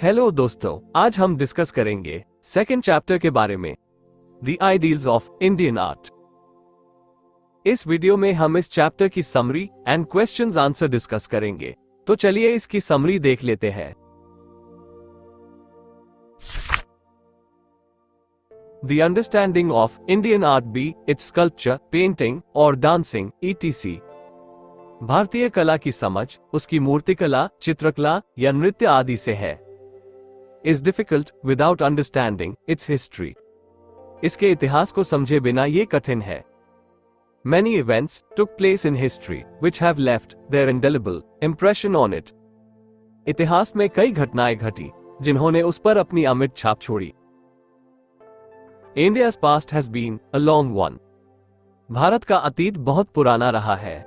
Hello दोस्तों, आज हम डिस्कस करेंगे सेकंड चैप्टर के बारे में, the ideals of Indian art. इस वीडियो में हम इस चैप्टर की summary and questions answer discuss करेंगे। तो चलिए इसकी समरी देख लेते हैं। The understanding of Indian art be its sculpture, painting और dancing, etc. भारतीय कला की समझ उसकी मूर्तिकला, चित्रकला या नृत्य आदि से है। Is difficult without understanding its history. इसके इतिहास को समझे बिना ये कठिन है। Many events took place in history which have left their indelible impression on it. इतिहास में कई घटनाएं घटी जिन्होंने उस पर अपनी अमिट छाप छोड़ी। India's past has been a long one. Bharat का अतीत बहुत पुराना रहा है।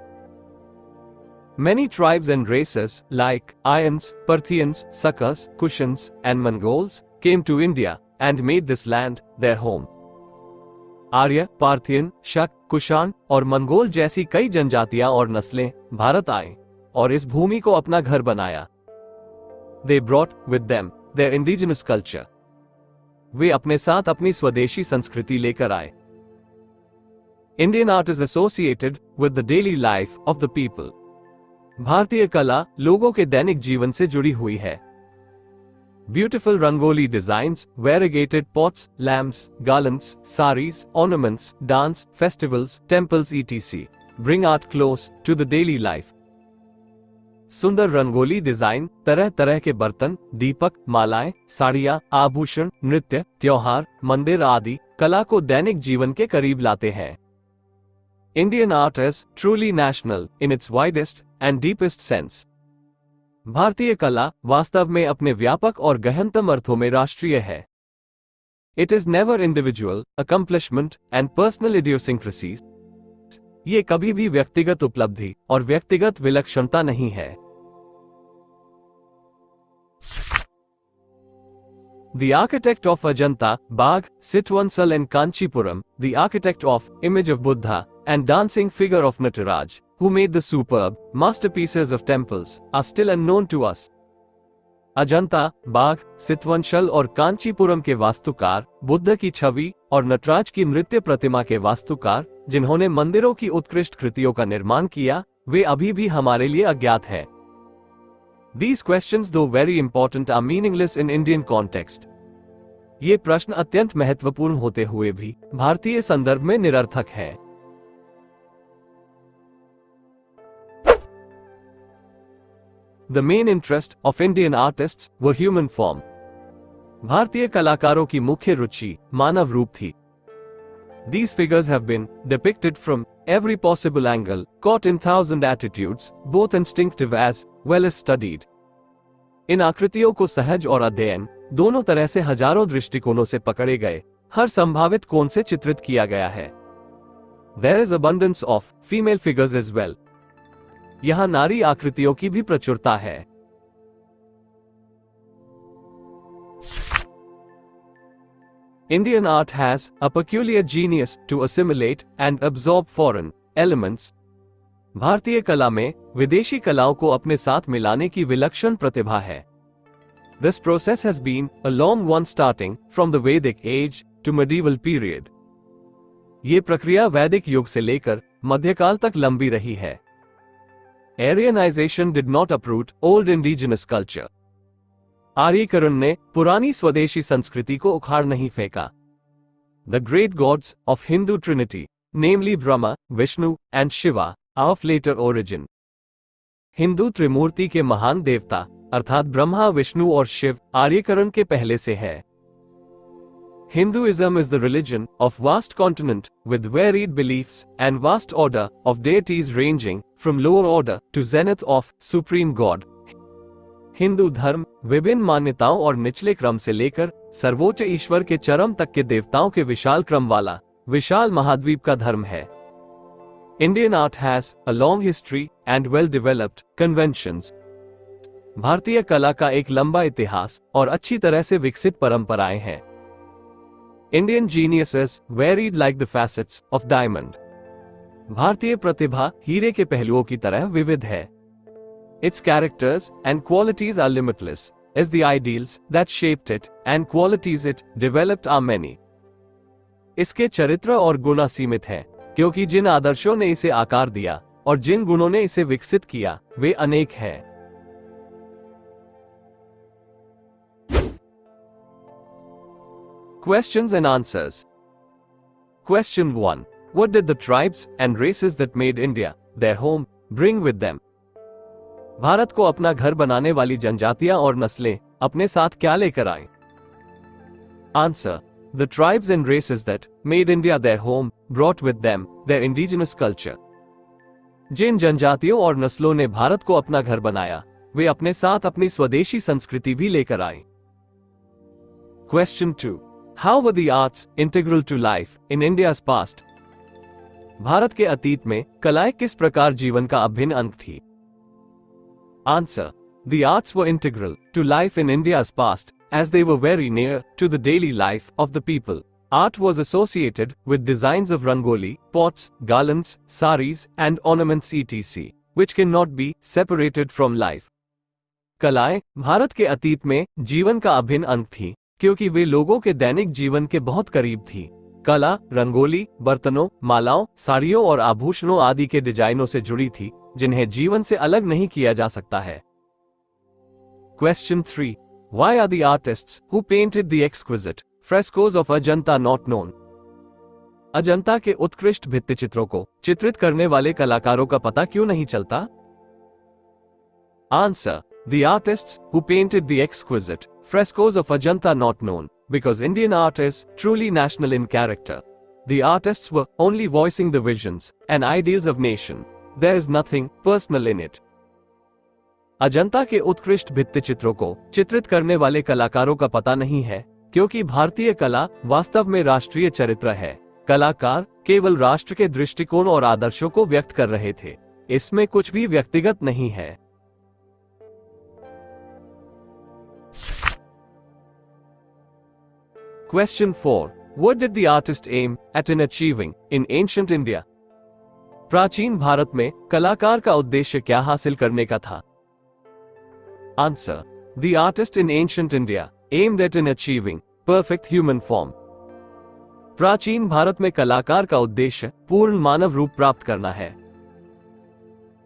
Many tribes and races like Aryans, Parthians, Sakas, Kushans, and Mongols came to India and made this land their home. Arya, Parthian, शक, कुशान और मंगोल जैसी कई जनजातियां और नस्लें भारत आए और इस भूमि को अपना घर बनाया। They brought with them their indigenous culture. वे अपने साथ अपनी स्वदेशी संस्कृति लेकर आए। Indian art is associated with the daily life of the people. भारतीय कला लोगों के दैनिक जीवन से जुड़ी हुई है। Beautiful rangoli designs, variegated pots, lamps, garlands, saris, ornaments, dance, festivals, temples etc. bring art close to the daily life. सुंदर रंगोली डिजाइन, तरह तरह के बर्तन, दीपक, मालाएं, साड़ियां, आभूषण, नृत्य, त्योहार, मंदिर आदि कला को दैनिक जीवन के करीब लाते हैं। Indian art is truly national in its widest and deepest sense. भारतीय कला वास्तव में अपने व्यापक और गहनतम अर्थों में राष्ट्रीय है। It is never individual accomplishment and personal idiosyncrasies. ये कभी भी व्यक्तिगत उपलब्धि और व्यक्तिगत विलक्षणता नहीं है। The architect of Ajanta, Bagh, Sitwansal and Kanchipuram, the architect of image of Buddha and dancing figure of Nataraj, who made the superb masterpieces of temples, are still unknown to us. Ajanta, बाघ, सितवंशल और कांचीपुरम के वास्तुकार, बुद्ध की छवि और नटराज की नृत्य प्रतिमा के वास्तुकार, जिन्होंने मंदिरों की उत्कृष्ट कृतियों का निर्माण किया, वे अभी भी हमारे लिए अज्ञात हैं। These questions, though very important, are meaningless in Indian context. ये प्रश्न अत्यंत महत्वपूर्ण होते हुए भी भारतीय संदर्भ में निरर्थक हैं। The main interest of Indian artists were human form. भारतीय कलाकारों की मुख्य रुचि मानव रूप थी। These figures have been depicted from every possible angle, caught in thousand attitudes, both instinctive as well as studied. इन आकृतियों को सहज और अध्ययन दोनों तरह से हजारों दृष्टिकोणों से पकड़े गए, हर संभावित कोण से चित्रित किया गया है। There is abundance of female figures as well. यहां नारी आकृतियों की भी प्रचुरता है। Indian art has a peculiar genius to assimilate and absorb foreign elements. भारतीय कला में विदेशी कलाओं को अपने साथ मिलाने की विलक्षण प्रतिभा है। This process has been a long one starting from the Vedic age to medieval period. ये प्रक्रिया वैदिक युग से लेकर मध्यकाल तक लंबी रही है। Aryanization did not uproot old indigenous culture. आर्यीकरण ने पुरानी स्वदेशी संस्कृति को उखाड़ नहीं फेंका। The great gods of Hindu Trinity, namely Brahma, Vishnu and Shiva, are of later origin. Hindu त्रिमूर्ति के महान देवता अर्थात ब्रह्मा, विष्णु और शिव आर्यीकरण के पहले से है। Hinduism is the religion of vast continent with varied beliefs and vast order of deities ranging from lower order to zenith of supreme god. Hindu धर्म विभिन्न मान्यताओं और निचले क्रम से लेकर सर्वोच्च ईश्वर के चरम तक के देवताओं के विशाल क्रम वाला विशाल महाद्वीप का धर्म है। Indian art has a long history and well-developed conventions. भारतीय कला का एक लंबा इतिहास और अच्छी तरह से विकसित परंपराएं हैं। Indian geniuses varied like the facets of diamond. भारतीय प्रतिभा हीरे के पहलुओं की तरह विविध है। Its characters and qualities are limitless, as the ideals that shaped it and qualities it developed are many. इसके चरित्र और गुण असीमित हैं, क्योंकि जिन आदर्शों ने इसे आकार दिया और जिन गुणों ने इसे विकसित किया वे अनेक हैं। Questions and answers. Question 1. What did the tribes and races that made India their home bring with them? Bharat को अपना घर बनाने वाली जनजातियां और नस्लें अपने साथ क्या लेकर आए? Answer. The tribes and races that made India their home brought with them their indigenous culture. जिन जनजातियों और नस्लों ने भारत को अपना घर बनाया, वे अपने साथ अपनी स्वदेशी संस्कृति भी लेकर आए। Question 2. How were the arts integral to life in India's past? Bharat के अतीत में कलाएं किस प्रकार जीवन का अभिन्न अंग थी? Answer. The arts were integral to life in India's past, as they were very near to the daily life of the people. Art was associated with designs of rangoli, pots, garlands, saris, and ornaments etc., which cannot be separated from life. कलाएं भारत के अतीत में जीवन का अभिन्न अंग थी, क्योंकि वे लोगों के दैनिक जीवन के बहुत करीब थी। कला रंगोली, बर्तनों, मालाओं, साड़ियों और आभूषणों आदि के डिजाइनों से जुड़ी थी, जिन्हें जीवन से अलग नहीं किया जा सकता है। Question 3. Why are the artists who painted the exquisite frescoes of Ajanta not known? Ajanta के उत्कृष्ट भित्तिचित्रों को चित्रित करने वाले कलाकारों का पता क्यों नहीं चलता? Answer. The artists who painted the exquisite frescoes of Ajanta not known, because Indian art is truly national in character. The artists were only voicing the visions and ideals of nation. There is nothing personal in it. Ajanta के उत्कृष्ट भित्तिचित्रों को चित्रित करने वाले कलाकारों का पता नहीं है, क्योंकि भारतीय कला वास्तव में राष्ट्रीय चरित्र है। कलाकार केवल राष्ट्र के दृष्टिकोण और आदर्शों को व्यक्त कर रहे थे, इसमें कुछ भी व्यक्तिगत नहीं है। Question 4. What did the artist aim at in achieving in ancient India? प्राचीन भारत में कलाकार का उद्देश्य क्या हासिल करने का था? Answer. The artist in ancient India aimed at in achieving perfect human form. प्राचीन भारत में कलाकार का उद्देश्य पूर्ण मानव रूप प्राप्त करना है।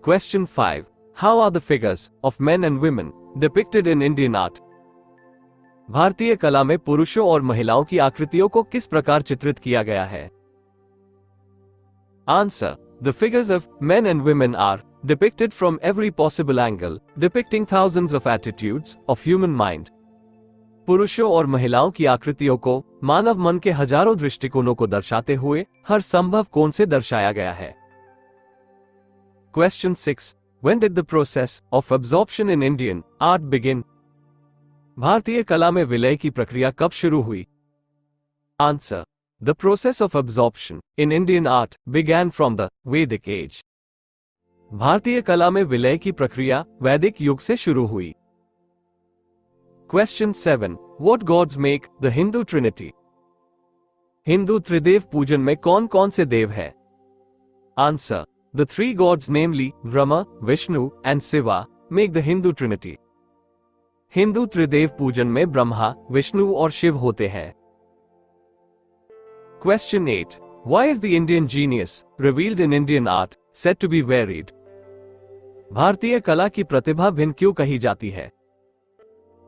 Question 5. How are the figures of men and women depicted in Indian art? भारतीय कला में पुरुषों और महिलाओं की आकृतियों को किस प्रकार चित्रित किया गया है? Answer. The figures of men and women are depicted from every possible angle, depicting thousands of attitudes of human mind. पुरुषों और महिलाओं की आकृतियों को मानव मन के हजारों दृष्टिकोणों को दर्शाते हुए हर संभव कोण से दर्शाया गया है। Question 6. When did the process of absorption in Indian art begin? भारतीय कला में विलय की प्रक्रिया कब शुरू हुई? Answer. The process of absorption in Indian art began from the Vedic age. भारतीय कला में विलय की प्रक्रिया वैदिक युग से शुरू हुई। Question 7. What gods make the Hindu Trinity? Hindu त्रिदेव पूजन में कौन कौन से देव है? Answer. The three gods, namely Brahma, Vishnu and Shiva, make the Hindu Trinity. Hindu त्रिदेव पूजन में ब्रह्मा, विष्णु और शिव होते हैं। Question 8. Why is the Indian genius revealed in Indian art said to be varied? भारतीय कला की प्रतिभा भिन्न क्यों कही जाती है?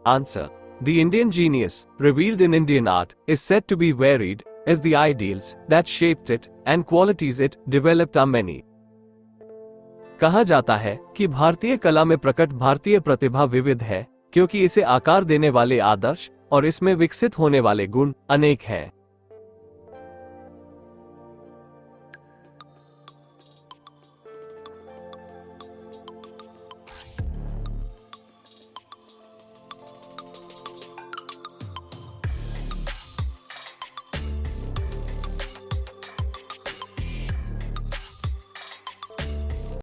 Answer. The Indian genius revealed in Indian art is said to be varied, as the ideals that shaped it and qualities it developed are many. कहा जाता है कि भारतीय कला में प्रकट भारतीय प्रतिभा विविध है, क्योंकि इसे आकार देने वाले आदर्श और इसमें विकसित होने वाले गुण अनेक हैं।